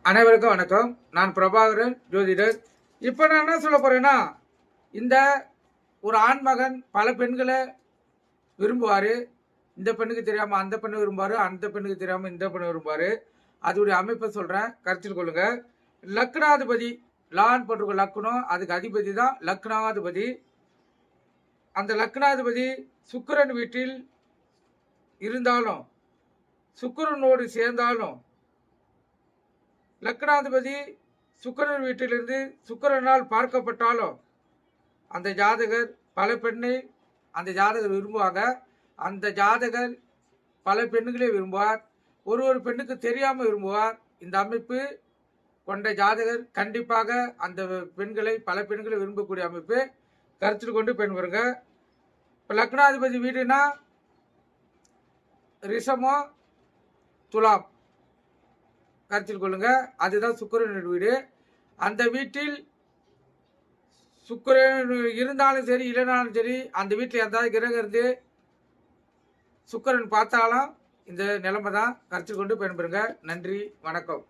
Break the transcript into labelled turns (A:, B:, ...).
A: அனைவருக்கும் வணக்கம். நான் பிரபாகரன், ஜோதிடர். இப்போ நான் என்ன சொல்ல போறேன்னா, இந்த ஒரு ஆண்மகன் பல பெண்களை விரும்புவார். இந்த பெண்ணுக்கு தெரியாமல் அந்த பெண்ணு விரும்புவார், அந்த பெண்ணுக்கு தெரியாமல் இந்த பெண்ணு விரும்புவார். அதோடைய அமைப்பை சொல்கிறேன், கருத்தில் கொள்ளுங்க. லக்னாதிபதி, லான் போட்டிருக்க லக்னம், அதுக்கு அதிபதி தான் லக்னாதிபதி. அந்த லக்னாதிபதி சுக்கிரன் வீட்டில் இருந்தாலும், சுக்கிரனோடு சேர்ந்தாலும், லக்னாதிபதி சுக்கிரன் வீட்டிலிருந்து சுக்கிரனால் பார்க்கப்பட்டாலும் அந்த ஜாதகர் பல பெண்ணை அந்த ஜாதகர் விரும்புவாங்க. அந்த ஜாதகர் பல பெண்களே விரும்புவார். ஒரு பெண்ணுக்கு தெரியாமல் விரும்புவார். இந்த அமைப்பு கொண்ட ஜாதகர் கண்டிப்பாக அந்த பெண்களை பல பெண்களை விரும்பக்கூடிய அமைப்பு கருத்தில் கொண்டு பெண் வருங்க. இப்போ லக்னாதிபதி வீடுனா ரிஷமம், துலாம் கருத்தில் கொள்ளுங்க. அதுதான் சுக்கிரன் வீடு. அந்த வீட்டில் சுக்கிரன் இருந்தாலும் சரி இல்லைனாலும் சரி, அந்த வீட்டில் எதாவது கிரகம் இருந்து சுக்கிரன் பார்த்தாலும் இந்த நிலைமை தான். கருத்தில் கொண்டு பயன்பெறுங்க. நன்றி, வணக்கம்.